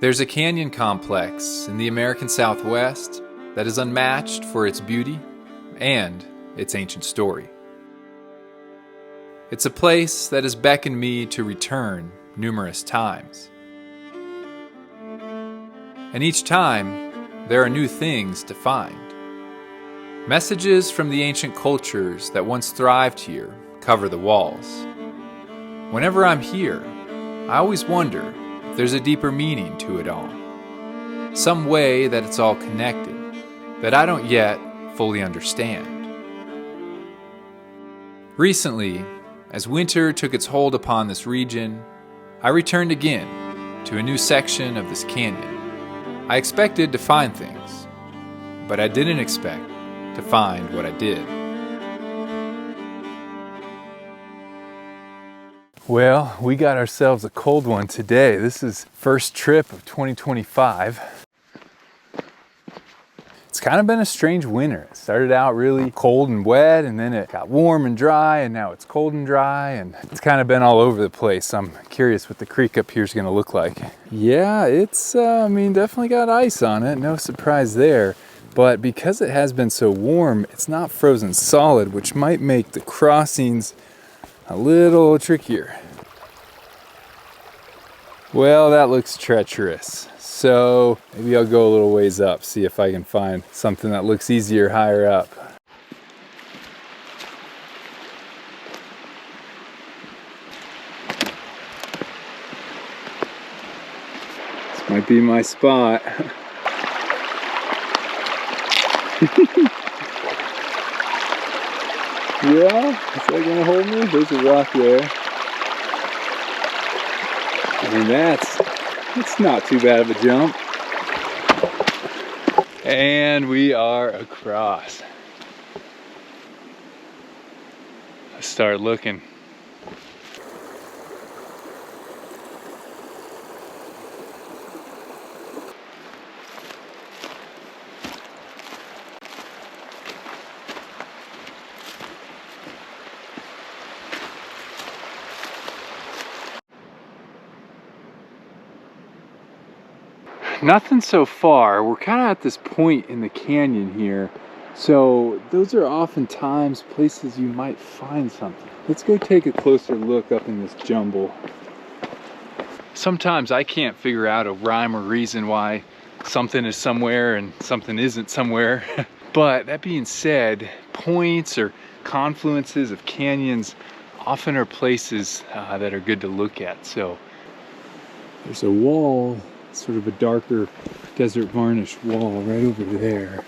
There's a canyon complex in the American Southwest that is unmatched for its beauty and its ancient story. It's a place that has beckoned me to return numerous times. And each time, there are new things to find. Messages from the ancient cultures that once thrived here cover the walls. Whenever I'm here, I always wonder if there's a deeper meaning to it all. Some way that it's all connected, that I don't yet fully understand. Recently, as winter took its hold upon this region, I returned again to a new section of this canyon. I expected to find things, but I didn't expect to find what I did. Well, we got ourselves a cold one today. This is first trip of 2025. It's kind of been a strange winter. It started out really cold and wet, and then it got warm and dry, and now it's cold and dry, and it's kind of been all over the place. I'm curious what the creek up here is going to look like. Yeah, it's, definitely got ice on it. No surprise there. But because it has been so warm, it's not frozen solid, which might make the crossings a little trickier. Well, that looks treacherous. So maybe I'll go a little ways up, see if I can find something that looks easier higher up. This might be my spot. Yeah, is that gonna hold me? There's a rock there. That's not too bad of a jump. And we are across. Let's start looking. Nothing so far. We're kind of at this point in the canyon here. So those are oftentimes places you might find something. Let's go take a closer look up in this jumble. Sometimes I can't figure out a rhyme or reason why something is somewhere and something isn't somewhere. But that being said, points or confluences of canyons often are places that are good to look at. So there's a wall, sort of a darker desert varnish wall right over there.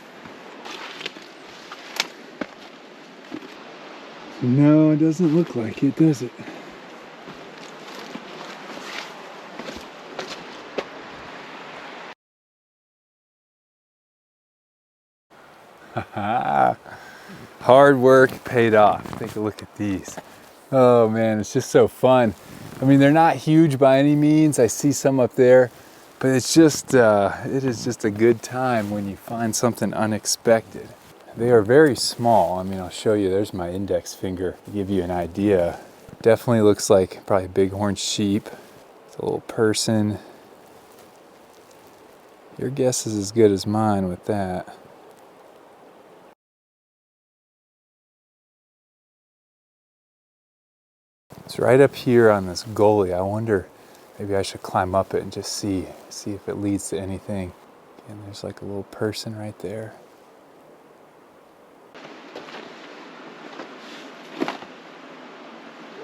No, it doesn't look like it, does it? Hard work paid off. Take a look at these. Oh man, it's just so fun. I mean, they're not huge by any means. I see some up there, but it's just, it is just a good time when you find something unexpected. They are very small. I mean, I'll show you, there's my index finger to give you an idea. Definitely looks like probably bighorn sheep. It's a little person. Your guess is as good as mine with that. It's right up here on this gully. I wonder, maybe I should climb up it and just see if it leads to anything. And there's like a little person right there.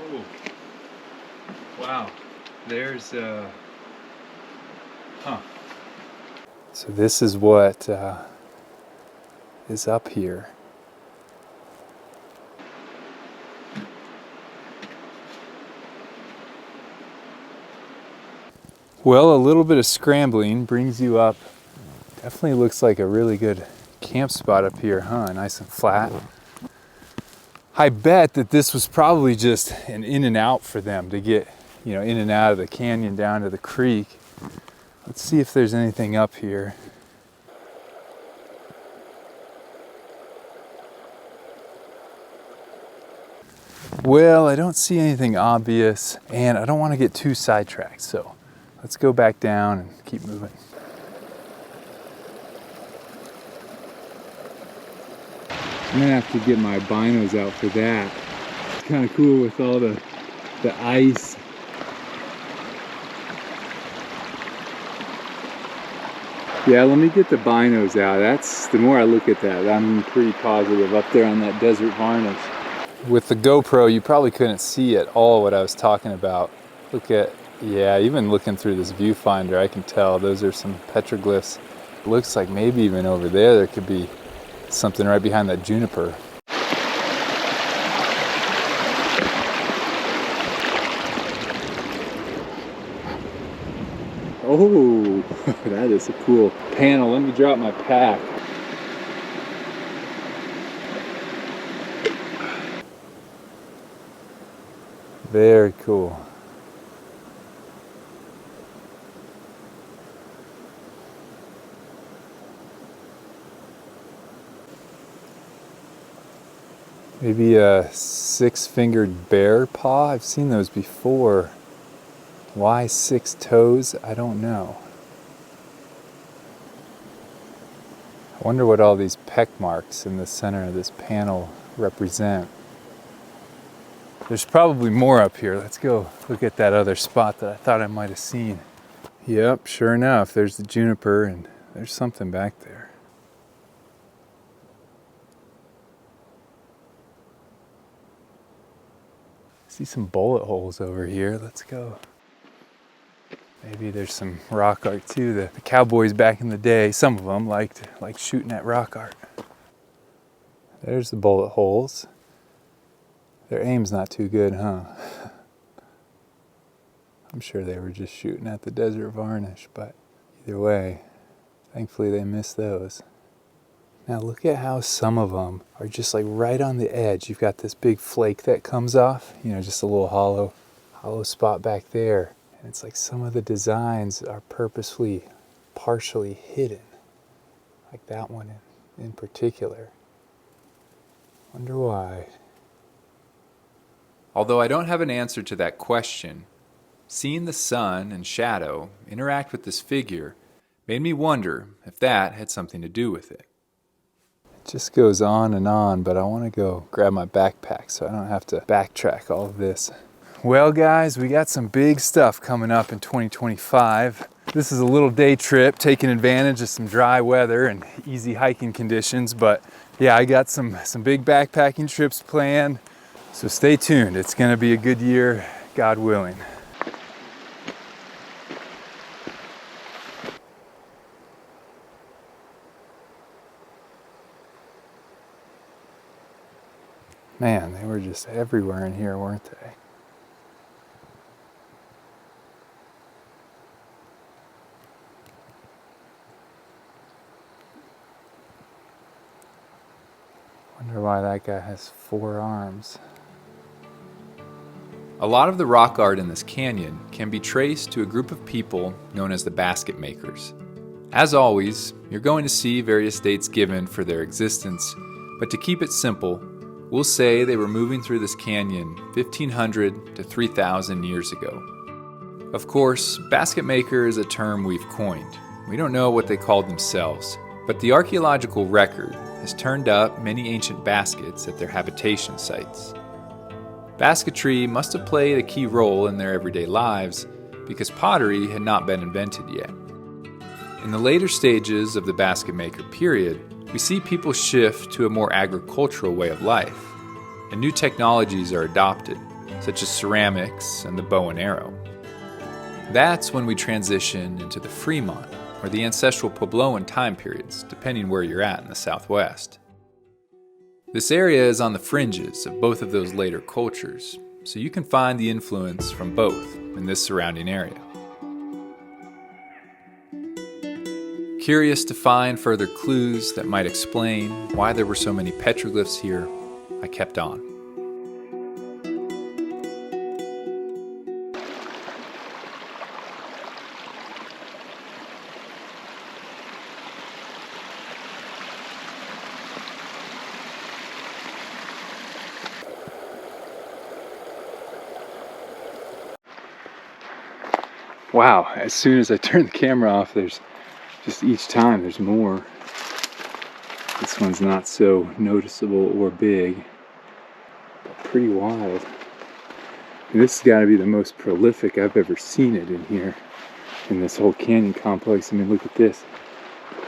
Whoa. Wow. There's So this is what is up here. Well, a little bit of scrambling brings you up. Definitely looks like a really good camp spot up here, huh? Nice and flat. I bet that this was probably just an in and out for them to get, in and out of the canyon down to the creek. Let's see if there's anything up here. Well, I don't see anything obvious, and I don't want to get too sidetracked, so Let's go back down and keep moving. I'm gonna have to get my binos out for that. It's kind of cool with all the ice. Yeah, let me get the binos out. That's, the more I look at that, I'm pretty positive up there on that desert varnish. With the GoPro, you probably couldn't see at all what I was talking about. Look at, yeah, even looking through this viewfinder, I can tell those are some petroglyphs. It looks like maybe even over there could be something right behind that juniper. Oh, that is a cool panel. Let me drop my pack. Very cool. Maybe a 6-fingered bear paw. I've seen those before. Why 6 toes? I don't know. I wonder what all these peck marks in the center of this panel represent. There's probably more up here. Let's go look at that other spot that I thought I might have seen. Yep, sure enough, there's the juniper and there's something back there. See some bullet holes over here. Let's go. Maybe there's some rock art too. The cowboys back in the day, some of them liked shooting at rock art. There's the bullet holes. Their aim's not too good, huh? I'm sure they were just shooting at the desert varnish, but either way, thankfully they missed those. Now look at how some of them are just like right on the edge. You've got this big flake that comes off, you know, just a little hollow spot back there. And it's like some of the designs are purposefully, partially hidden. Like that one in particular. Wonder why. Although I don't have an answer to that question, seeing the sun and shadow interact with this figure made me wonder if that had something to do with it. It just goes on, but I want to go grab my backpack so I don't have to backtrack all of this. Well guys, we got some big stuff coming up in 2025. This is a little day trip, taking advantage of some dry weather and easy hiking conditions, but yeah, I got some big backpacking trips planned, so stay tuned. It's gonna be a good year, God willing. Man, they were just everywhere in here, weren't they? Wonder why that guy has 4 arms. A lot of the rock art in this canyon can be traced to a group of people known as the basket makers. As always, you're going to see various dates given for their existence, but to keep it simple, we'll say they were moving through this canyon 1,500 to 3,000 years ago. Of course, basket maker is a term we've coined. We don't know what they called themselves, but the archaeological record has turned up many ancient baskets at their habitation sites. Basketry must have played a key role in their everyday lives because pottery had not been invented yet. In the later stages of the basket maker period, we see people shift to a more agricultural way of life, and new technologies are adopted, such as ceramics and the bow and arrow. That's when we transition into the Fremont or the ancestral Puebloan time periods, depending where you're at in the Southwest. This area is on the fringes of both of those later cultures, so you can find the influence from both in this surrounding area. Curious to find further clues that might explain why there were so many petroglyphs here, I kept on. Wow, as soon as I turn the camera off, there's just each time there's more. This one's not so noticeable or big, but pretty wild. And this has got to be the most prolific I've ever seen it in here, in this whole canyon complex. I mean, look at this.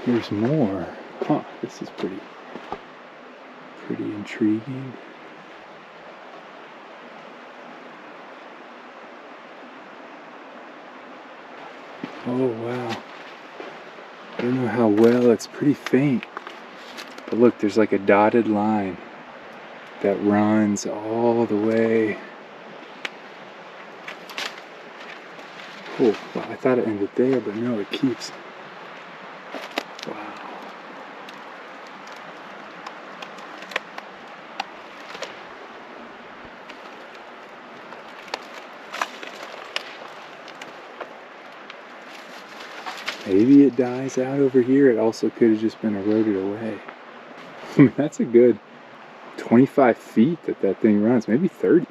There's more. Huh, this is pretty intriguing. Oh wow. I don't know how well, it's pretty faint. But look, there's like a dotted line that runs all the way. Oh, well, I thought it ended there, but no, it keeps. Wow. Maybe it dies out over here. It also could have just been eroded away. I mean, that's a good 25 feet that thing runs, maybe 30.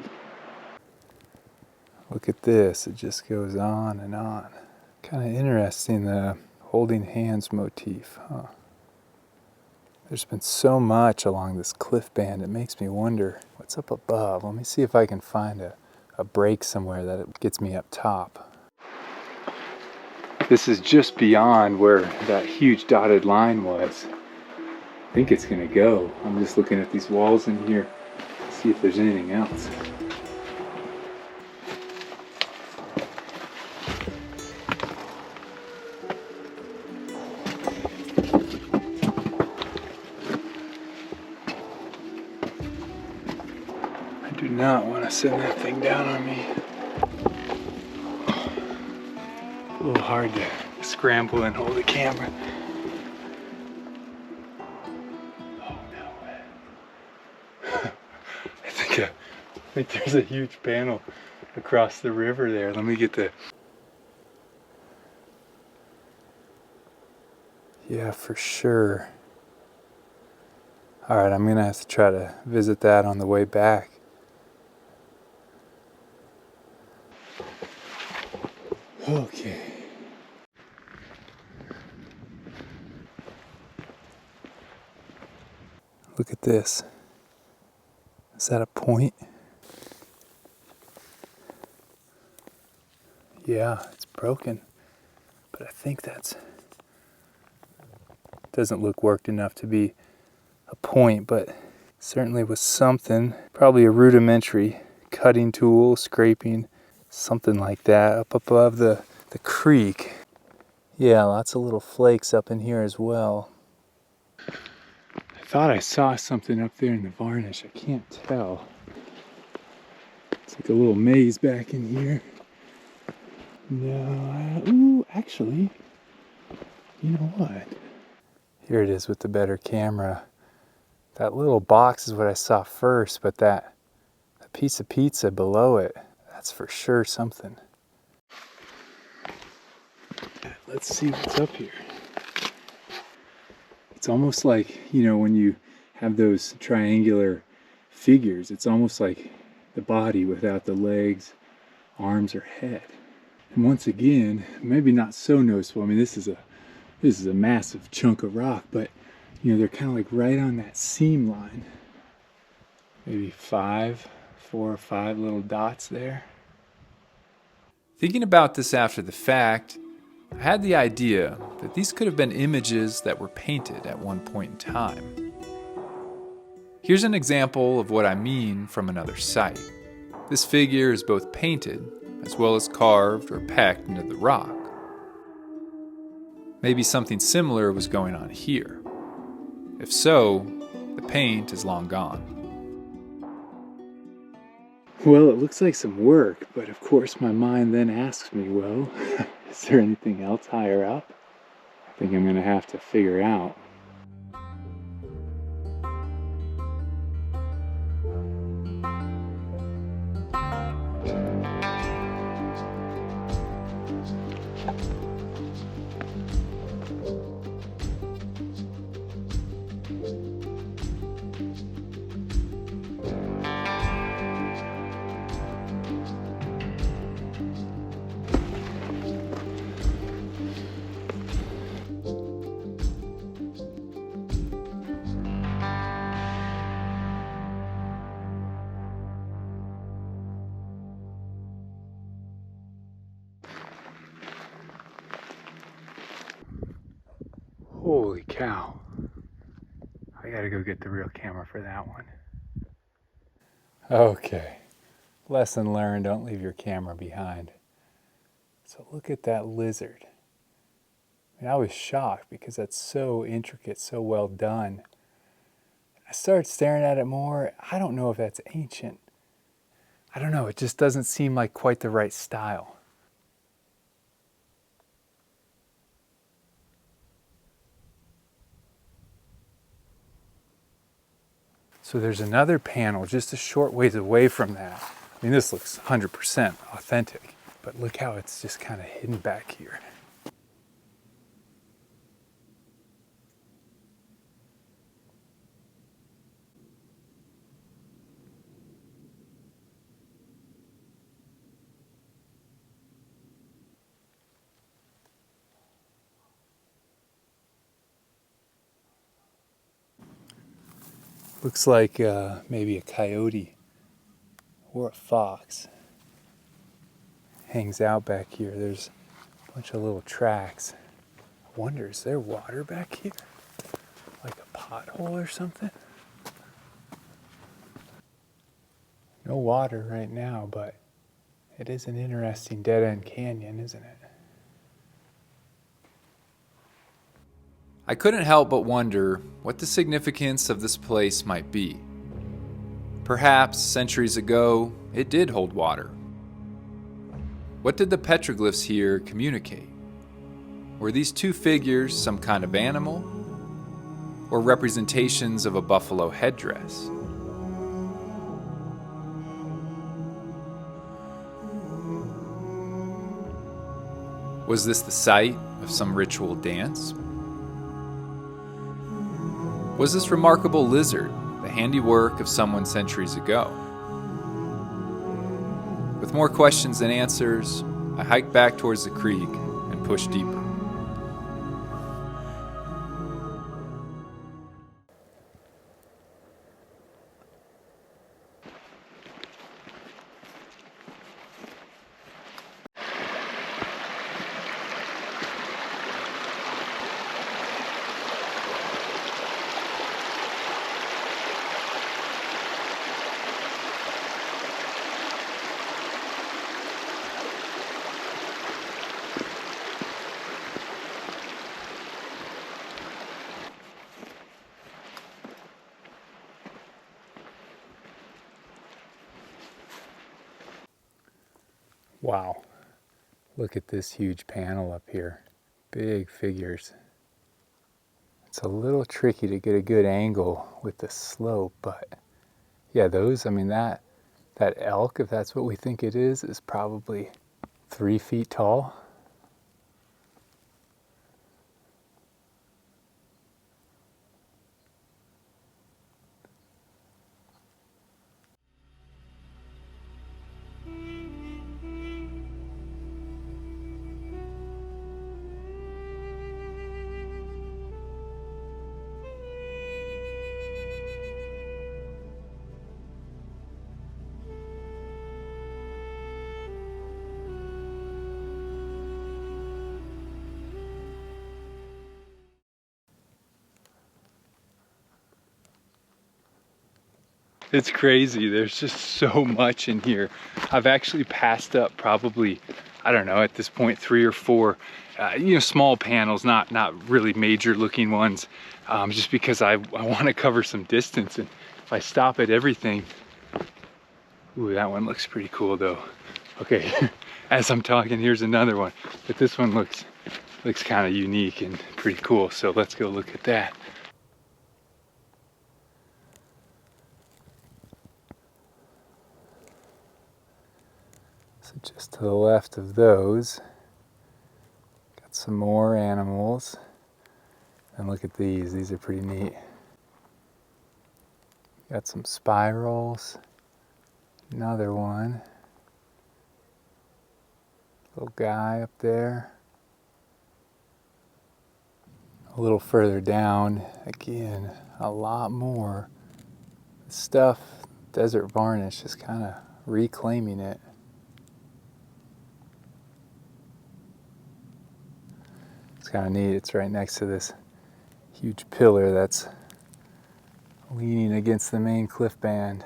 Look at this, it just goes on and on. Kind of interesting, the holding hands motif, huh? There's been so much along this cliff band, it makes me wonder what's up above. Let me see if I can find a break somewhere that it gets me up top. This is just beyond where that huge dotted line was. I think it's gonna go. I'm just looking at these walls in here to see if there's anything else. I do not want to send that thing down on me. A little hard to scramble and hold the camera. Oh no way. I think there's a huge panel across the river there. Let me get the... Yeah, for sure. Alright, I'm gonna have to try to visit that on the way back. Okay. Look at this. Is that a point? Yeah, it's broken. But I think doesn't look worked enough to be a point, but certainly was something. Probably a rudimentary cutting tool, scraping, something like that up above the creek. Yeah, lots of little flakes up in here as well. I thought I saw something up there in the varnish. I can't tell. It's like a little maze back in here. No, ooh, actually, you know what? Here it is with the better camera. That little box is what I saw first, but that piece of pizza below it, that's for sure something. Let's see what's up here. It's almost like, you know, when you have those triangular figures, it's almost like the body without the legs, arms, or head. And once again, maybe not so noticeable. I mean, this is a massive chunk of rock, but you know, they're kind of like right on that seam line. Maybe 4 or 5 little dots there. Thinking about this after the fact, I had the idea that these could have been images that were painted at one point in time. Here's an example of what I mean from another site. This figure is both painted as well as carved or pecked into the rock. Maybe something similar was going on here. If so, the paint is long gone. Well, it looks like some work, but of course my mind then asks me, well, is there anything else higher up? I think I'm gonna have to figure out. Holy cow. I gotta go get the real camera for that one. Okay, lesson learned, don't leave your camera behind. So look at that lizard. I mean, I was shocked because that's so intricate, so well done. I started staring at it more. I don't know if that's ancient. I don't know, it just doesn't seem like quite the right style. So there's another panel just a short ways away from that. I mean, this looks 100% authentic, but look how it's just kind of hidden back here. Looks like maybe a coyote or a fox hangs out back here. There's a bunch of little tracks. I wonder, is there water back here? Like a pothole or something? No water right now, but it is an interesting dead-end canyon, isn't it? I couldn't help but wonder what the significance of this place might be. Perhaps centuries ago, it did hold water. What did the petroglyphs here communicate? Were these two figures some kind of animal? Or representations of a buffalo headdress? Was this the site of some ritual dance? Was this remarkable lizard the handiwork of someone centuries ago? With more questions than answers, I hiked back towards the creek and pushed deeper. Wow, look at this huge panel up here. Big figures. It's a little tricky to get a good angle with the slope, but yeah, those, I mean, that elk, if that's what we think it is probably 3 feet tall. It's crazy. There's just so much in here. I've actually passed up probably, I don't know, at this point 3 or 4, small panels, not really major looking ones, just because I want to cover some distance. And if I stop at everything, ooh, that one looks pretty cool though. Okay, as I'm talking, here's another one, but this one looks kind of unique and pretty cool. So let's go look at that. So just to the left of those, got some more animals. And look at these are pretty neat. Got some spirals, another one. Little guy up there. A little further down, again, a lot more stuff. Desert varnish just kind of reclaiming it. It's kind of neat. It's right next to this Huge pillar that's leaning against the main cliff band.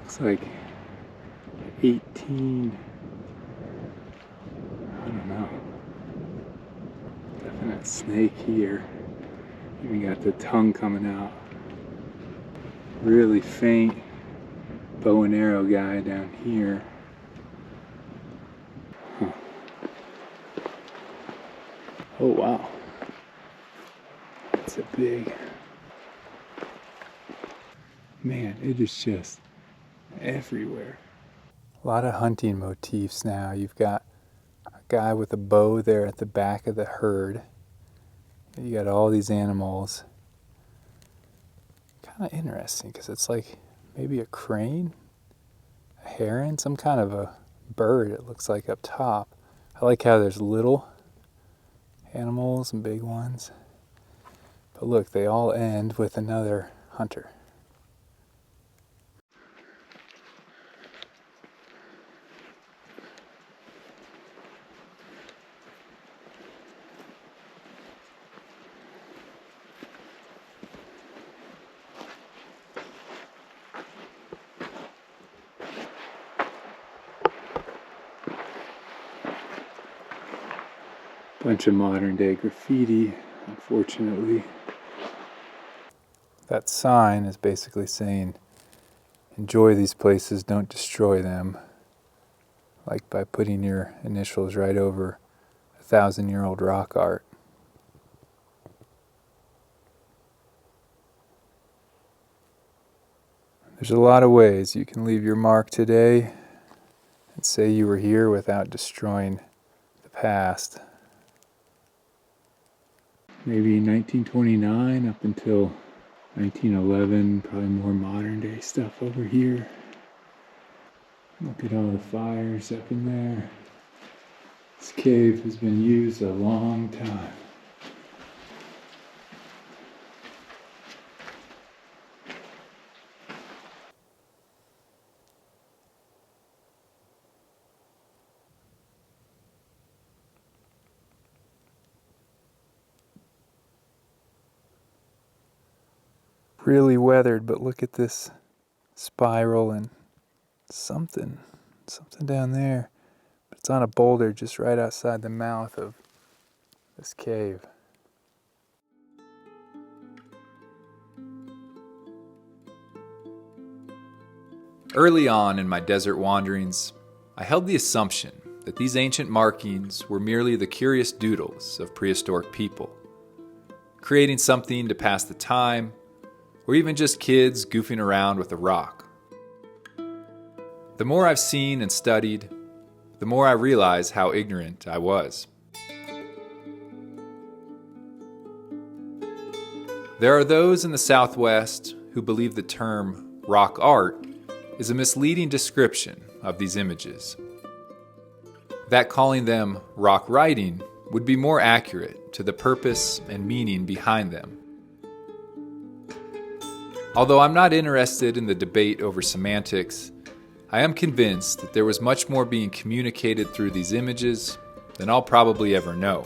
Looks like 18, I don't know, definite snake here. Even got the tongue coming out. Really faint bow and arrow guy down here. Huh. Oh wow, that's a big, man, it is just everywhere. A lot of hunting motifs now. You've got a guy with a bow there at the back of the herd. You got all these animals. Kind of interesting because it's like maybe a crane, a heron, some kind of a bird it looks like up top. I like how there's little animals and big ones. But look, they all end with another hunter. Bunch of modern day graffiti, unfortunately. That sign is basically saying, enjoy these places, don't destroy them. Like by putting your initials right over 1,000-year-old rock art. There's a lot of ways you can leave your mark today and say you were here without destroying the past. Maybe 1929 up until 1911, probably more modern day stuff over here. Look at all the fires up in there. This cave has been used a long time. Really weathered, but look at this spiral and something down there. But it's on a boulder just right outside the mouth of this cave. Early on in my desert wanderings, I held the assumption that these ancient markings were merely the curious doodles of prehistoric people, creating something to pass the time, or even just kids goofing around with a rock. The more I've seen and studied, the more I realize how ignorant I was. There are those in the Southwest who believe the term rock art is a misleading description of these images. That calling them rock writing would be more accurate to the purpose and meaning behind them. Although I'm not interested in the debate over semantics, I am convinced that there was much more being communicated through these images than I'll probably ever know.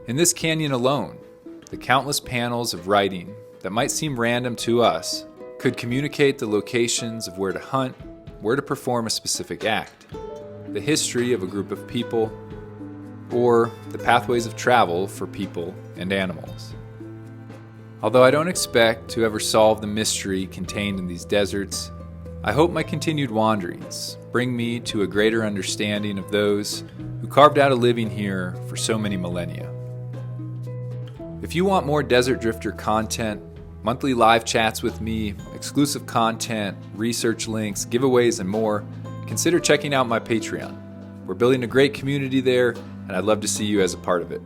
In this canyon alone, the countless panels of writing that might seem random to us could communicate the locations of where to hunt, where to perform a specific act, the history of a group of people, or the pathways of travel for people and animals. Although I don't expect to ever solve the mystery contained in these deserts, I hope my continued wanderings bring me to a greater understanding of those who carved out a living here for so many millennia. If you want more Desert Drifter content, monthly live chats with me, exclusive content, research links, giveaways, and more, consider checking out my Patreon. We're building a great community there, and I'd love to see you as a part of it.